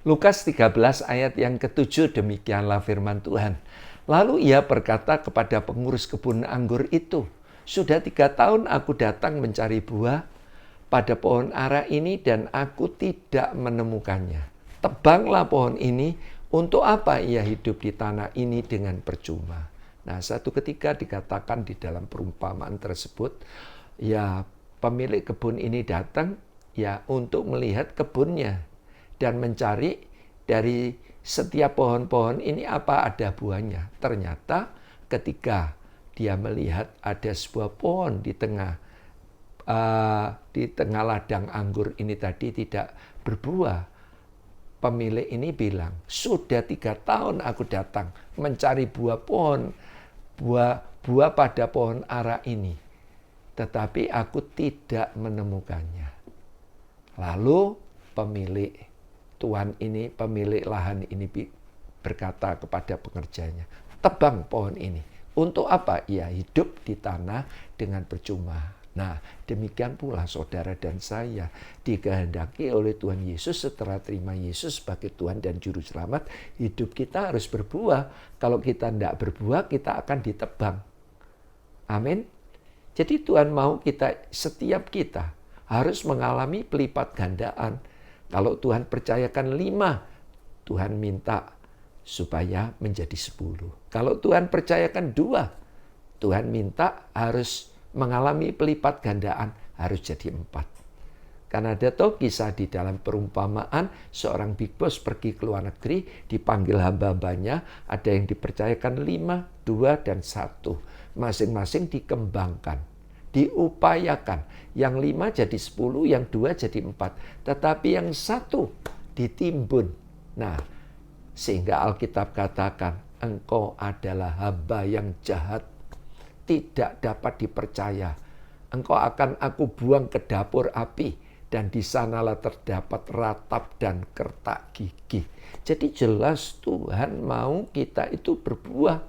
Lukas 13 ayat yang ke-7 demikianlah firman Tuhan. Lalu ia berkata kepada pengurus kebun anggur itu, "Sudah 3 tahun aku datang mencari buah pada pohon ara ini dan aku tidak menemukannya. Tebanglah pohon ini, untuk apa ia hidup di tanah ini dengan percuma?" Nah, satu ketika dikatakan di dalam perumpamaan tersebut, ya pemilik kebun ini datang ya untuk melihat kebunnya dan mencari dari setiap pohon-pohon ini apa ada buahnya. Ternyata ketika dia melihat ada sebuah pohon di tengah ladang anggur ini tadi tidak berbuah, pemilik ini bilang, "Sudah 3 tahun aku datang mencari buah pada pohon ara ini, tetapi aku tidak menemukannya." Lalu pemilik lahan ini berkata kepada pekerjanya, "Tebang pohon ini. Untuk apa ia hidup di tanah dengan percuma?" Nah, demikian pula saudara dan saya dikehendaki oleh Tuhan Yesus setelah terima Yesus sebagai Tuhan dan Juru Selamat, hidup kita harus berbuah. Kalau kita tidak berbuah, kita akan ditebang. Amin. Jadi Tuhan mau setiap kita harus mengalami pelipat gandaan. Kalau Tuhan percayakan 5, Tuhan minta supaya menjadi 10. Kalau Tuhan percayakan 2, Tuhan minta harus mengalami pelipat gandaan, harus jadi 4. Karena ada kisah di dalam perumpamaan, seorang big boss pergi ke luar negeri, dipanggil hamba-hambanya, ada yang dipercayakan 5, 2, dan 1. Masing-masing dikembangkan, diupayakan. Yang 5 jadi 10, yang 2 jadi 4. Tetapi yang 1 ditimbun. Nah, sehingga Alkitab katakan, engkau adalah hamba yang jahat, tidak dapat dipercaya. Engkau akan aku buang ke dapur api, dan di sanalah terdapat ratap dan kertak gigi. Jadi jelas Tuhan mau kita itu berbuah.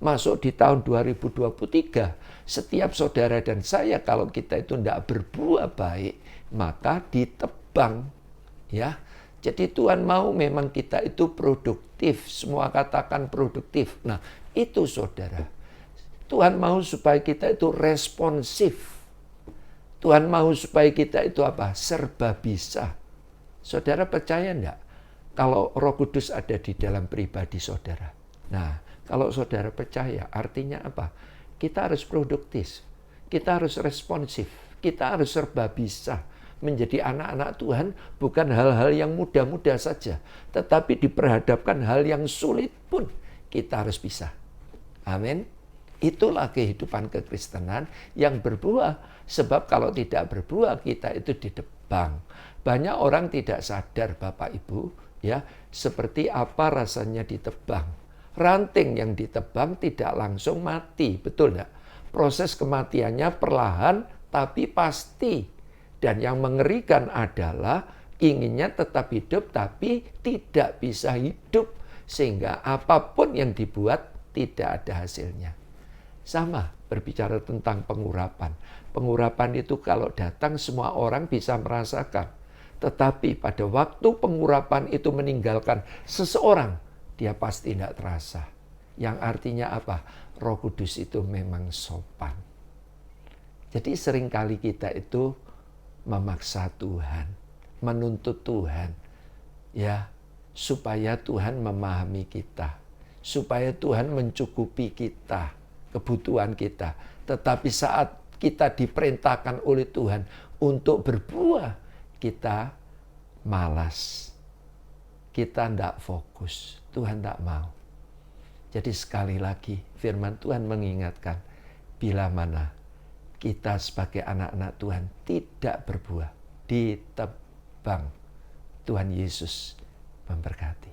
Masuk di tahun 2023, setiap saudara dan saya kalau kita itu tidak berbuah baik, maka ditebang. Ya, jadi Tuhan mau memang kita itu produktif. Semua katakan produktif. Nah, itu saudara. Tuhan mau supaya kita itu responsif. Tuhan mau supaya kita itu apa? Serba bisa. Saudara percaya enggak? Kalau Roh Kudus ada di dalam pribadi saudara. Nah, kalau saudara percaya, artinya apa? Kita harus produktif. Kita harus responsif. Kita harus serba bisa. Menjadi anak-anak Tuhan bukan hal-hal yang mudah-mudah saja. Tetapi diperhadapkan hal yang sulit pun kita harus bisa. Amin. Itulah kehidupan kekristenan yang berbuah. Sebab kalau tidak berbuah, kita itu ditebang. Banyak orang tidak sadar, Bapak Ibu, ya, seperti apa rasanya ditebang. Ranting yang ditebang tidak langsung mati, betul enggak? Proses kematiannya perlahan tapi pasti. Dan yang mengerikan adalah inginnya tetap hidup tapi tidak bisa hidup. Sehingga apapun yang dibuat tidak ada hasilnya. Sama berbicara tentang pengurapan. Pengurapan itu kalau datang semua orang bisa merasakan. Tetapi pada waktu pengurapan itu meninggalkan seseorang, dia pasti tidak terasa. Yang artinya apa? Roh Kudus itu memang sopan. Jadi seringkali kita itu memaksa Tuhan, menuntut Tuhan, ya, supaya Tuhan memahami kita, supaya Tuhan mencukupi kita, kebutuhan kita. Tetapi saat kita diperintahkan oleh Tuhan untuk berbuah, kita malas. Kita tidak fokus. Tuhan tidak mau. Jadi sekali lagi firman Tuhan mengingatkan, bila mana kita sebagai anak-anak Tuhan tidak berbuah, ditebang. Tuhan Yesus memberkati.